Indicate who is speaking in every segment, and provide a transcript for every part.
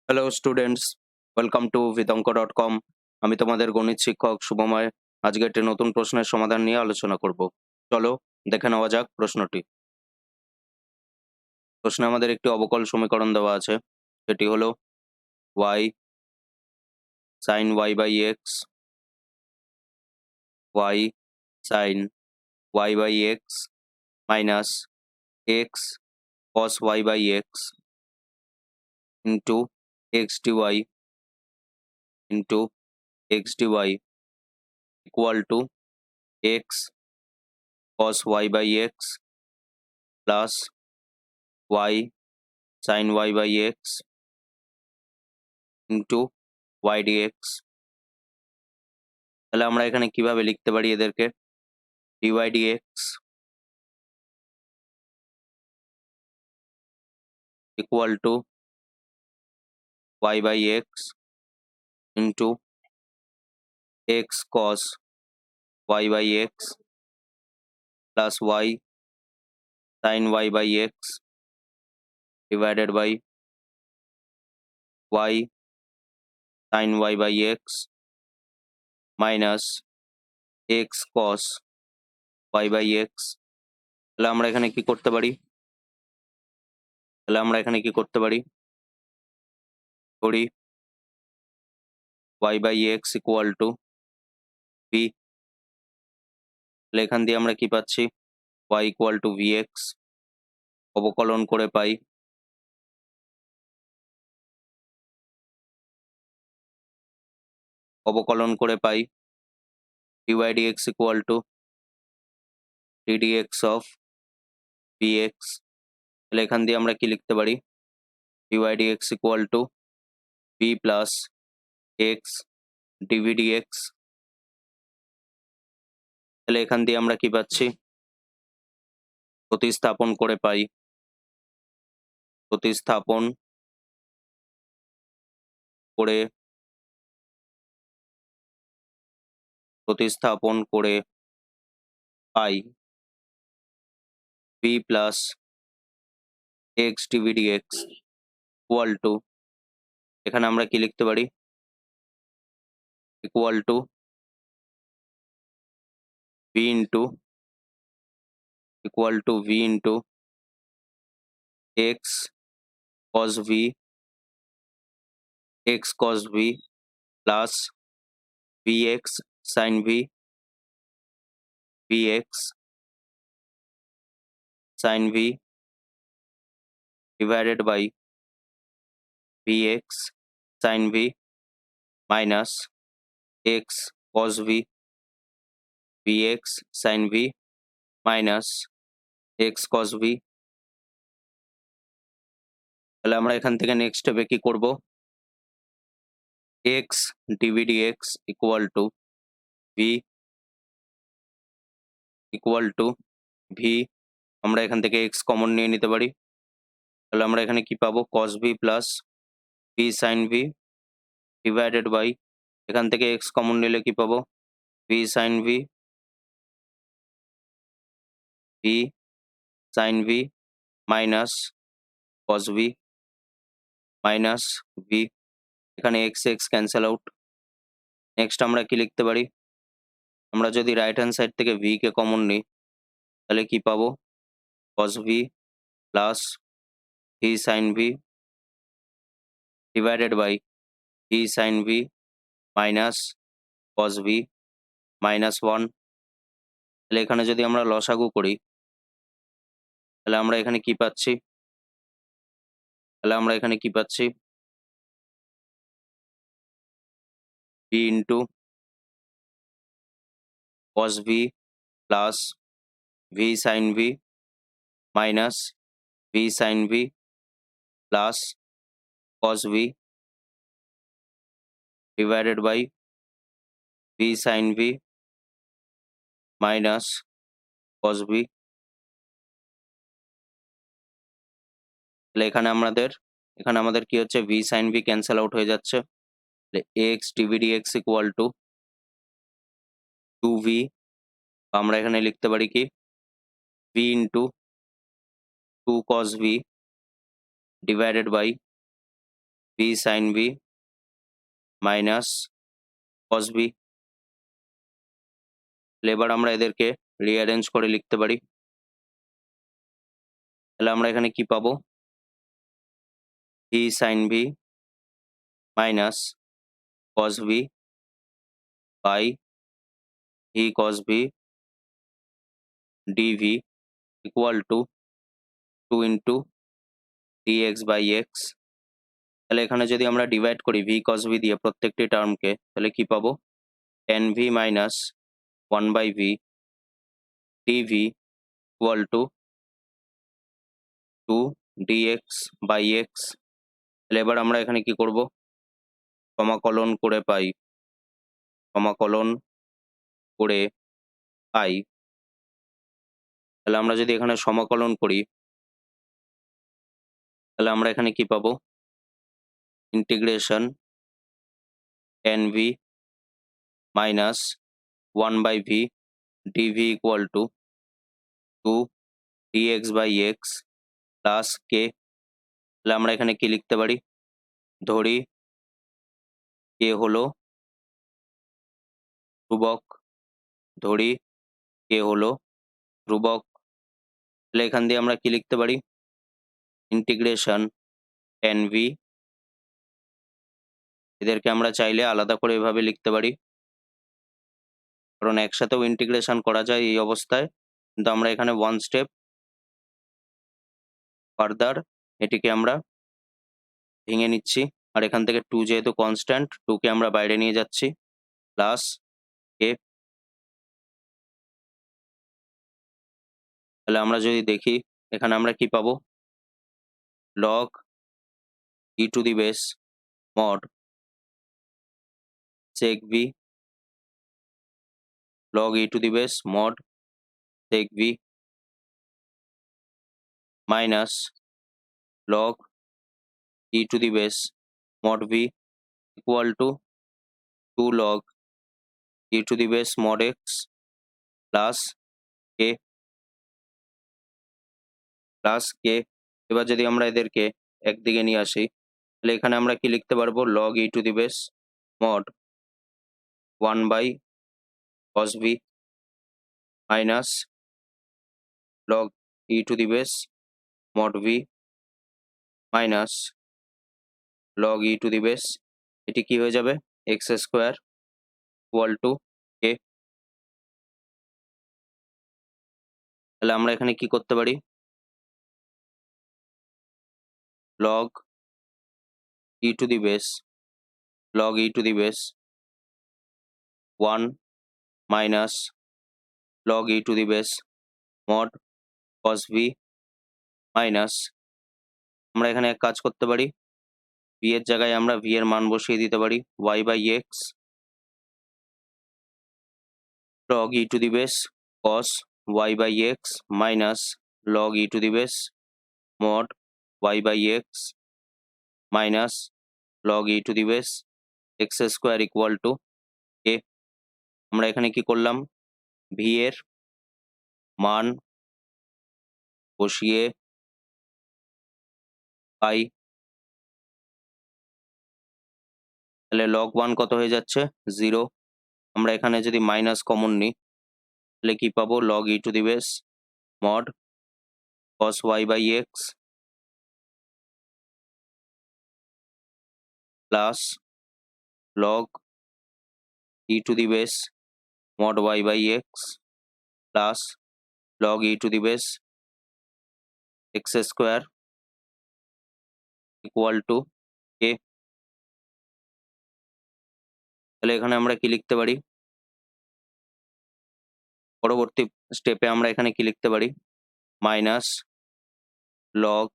Speaker 1: Hello students, welcome to vidanko.com। আমি তোমাদের গণিত শিক্ষক শুভময়। আজকে একটি নতুন প্রশ্নের সমাধান নিয়ে আলোচনা করব। চলো দেখে নেওয়া যাক প্রশ্নটি। প্রশ্নে আমাদের একটি অবকল সমীকরণ দেওয়া আছে, সেটি হলো y sin y by x, y sin y by x minus x cos y by x into x dy into x dy equal to x cos y by x plus y sin y by x into y dx। তাহলে আমরা এখানে কিভাবে লিখতে পারি এদেরকে? dy dx equal to y by x into x cos y by x plus y sin y by x divided by y sin y by x minus x cos y by x। তাহলে আমরা এখানে কি করতে পারি? ধরি y by x equal to v। তাহলে এখান দিয়ে আমরা কি পাচ্ছি? y equal to vx। অবকলন করে পাই dy dx equal to ddx of vx। তাহলে এখান দিয়ে আমরা কি লিখতে পারি? dy dx equal to v plus x dv dx। তাহলে এখান দিয়ে আমরা কি পাচ্ছি? প্রতিস্থাপন করে পাই প্রতিস্থাপন করে পাই v plus x dv dx equal to, এখানে আমরা কি লিখতে পারি? equal to v into x cos v plus vx sin v divided by vx sin v minus x cos v vx sin v minus x cos v। তাহলে আমরা এখান থেকে next স্টেপে কি করব? x dv dx equal to v আমরা এখান থেকে x কমন নিয়ে নিতে পারি। তাহলে আমরা এখানে কি পাবো? cos v plus v sin v divided by, এখান থেকে x কমন নিলে কি পাবো? v sin v minus cos v minus v। এখানে x ক্যান্সেল আউট। নেক্সট আমরা কি লিখতে পারি? আমরা যদি রাইট হ্যান্ড সাইড থেকে v কে কমন নিই তাহলে কি পাবো? cos v plus v sin v divided by v sin v minus cos v minus 1। তাহলে এখানে যদি আমরা লসাগু করি তাহলে আমরা এখানে কি পাচ্ছি? v into cos v plus v sin v minus v sin v plus cos v divided by v sin v minus cos v। তাহলে এখানে আমাদের কি হচ্ছে? v sin v cancel out হয়ে যাচ্ছে। তাহলে x dv dx equal to 2v। আমরা এখানে লিখতে পারি কি? v into 2 cos v divided by V sine V minus cos V. এবার আমরা এদেরকে রিঅ্যারেঞ্জ করে লিখতে পারি। তাহলে আমরা এখানে কি পাবো? V sine V minus cos V by V cos V DV equal to 2 into dx by x. তাহলে এখানে যদি আমরা ডিভাইড করি ভি কস ভি দিয়ে প্রত্যেকটি টার্মকে, তাহলে কি পাবো? Tan V minus 1 by V DV equal to 2 dx by x. তাহলে এবার আমরা এখানে কি করব? সমাকলন করে পাই, সমাকলন করে পাই। তাহলে আমরা যদি এখানে সমাকলন করি, তাহলে আমরা এখানে কি পাবো? Integration ten V minus 1 by V DV equal to 2 dx by x plus k. তাহলে আমরা এখানে কি লিখতে পারি? ধরি কে হলো ধ্রুবক, ধরি কে হলো ধ্রুবক। তাহলে এখান দিয়ে আমরা কি লিখতে পারি? ইন্টিগ্রেশন টেন ভি, এদেরকে আমরা চাইলে আলাদা করে এভাবে লিখতে পারি, কারণ একসাথেও ইন্টিগ্রেশন করা যায় এই অবস্থায়, কিন্তু আমরা এখানে ওয়ান স্টেপ ফার্দার এটিকে আমরা ভেঙে নিচ্ছি। আর এখান থেকে 2 যেহেতু কনস্ট্যান্ট, 2 কে আমরা বাইরে নিয়ে যাচ্ছি, প্লাস কে। তাহলে আমরা যদি দেখি এখানে আমরা কি পাবো? Log e to the base mod sec v log e to the base mod sec v minus log e to the base mod v equal to 2 log e to the base mod x plus k plus k। এবার যদি আমরা এদেরকে একদিকে নিয়ে আসি, তাহলে এখানে আমরা কি লিখতে পারবো? log e to the base mod 1 by cos v minus log e to the base mod v minus log e to the base, এটি কি হয়ে যাবে? x square equal to k। তাহলে আমরা এখানে কি করতে পারি? log e to the base log e to the base 1 minus log e to the base mod cos v minus, আমরা এখানে এক কাজ করতে পারি, v এর জায়গায় আমরা v এর মান বসিয়ে দিতে পারি y by x log e to the base cos y by x minus log e to the base mod y by x minus log e to the base x square equal to k। আমরা এখানে কি করলাম? v এর মান বসিয়ে পাই। তাহলে log 1 কত হয়ে যাচ্ছে? 0। আমরা এখানে যদি মাইনাস কমন নিই, তাহলে কি পাবো? log e to the base mod cos y by x plus log e to the base mod y by x plus log e to the base x square equal to k। তাহলে এখানে আমরা কি লিখতে পারি? পরবর্তী স্টেপে আমরা এখানে কি লিখতে পারি? Minus log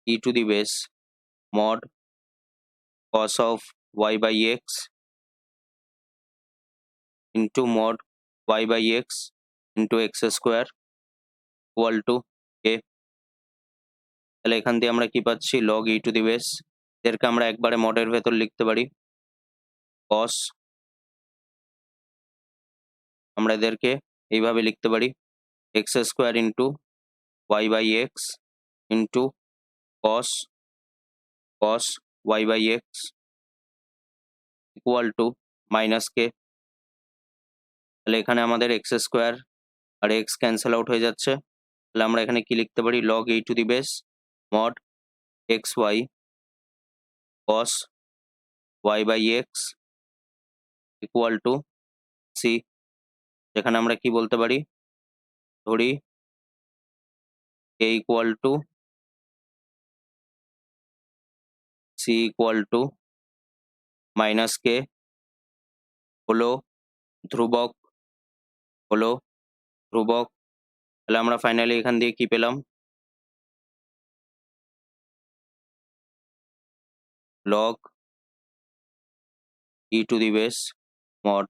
Speaker 1: e to the base mod cos of y by x into mod y by x into x square equal to k। তাহলে এখান দিয়ে আমরা কি পাচ্ছি? log e to the base, এদেরকে আমরা একবারে মডের ভেতর লিখতে পারি cos, আমরা এদেরকে এইভাবে লিখতে পারি x square into y by x into cos y by x equal to minus k. তাহলে এখানে আমাদের এক্স স্কোয়ার আর এক্স ক্যান্সেল আউট হয়ে যাচ্ছে। তাহলে আমরা এখানে কি লিখতে পারি, log e to the base mod x y cos y by x equal to C. যেখানে আমরা কি বলতে পারি, ধরি k equal to c equal to minus k হলো ধ্রুবক, হলো ধ্রুবক। তাহলে আমরা ফাইনালি এখান দিয়ে কি পেলাম, log e to the base mod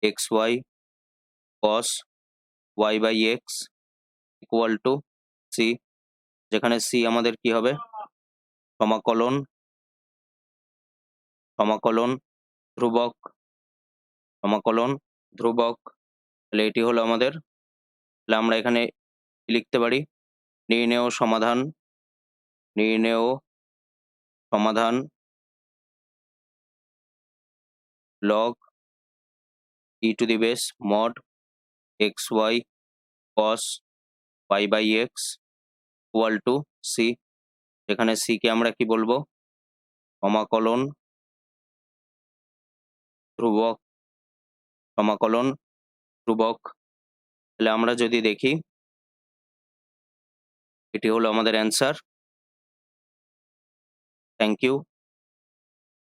Speaker 1: x y cos y by x equal to C. যেখানে সি আমাদের কি হবে, সমাকলন, সমাকলন ধ্রুবক, সমাকলন ধ্রুবক। তাহলে এটি হলো আমাদের, তাহলে আমরা এখানে কি লিখতে পারি, নির্ণেয় সমাধান, নির্ণেয় সমাধান log e to the base mod x y cos y by x equal to C. এখানে সি কে আমরা কি বলবো, সমাকলন ধ্রুবক, সমাকলন ধ্রুবক। তাহলে আমরা যদি দেখি, এটি হলো আমাদের অ্যান্সার। Thank you.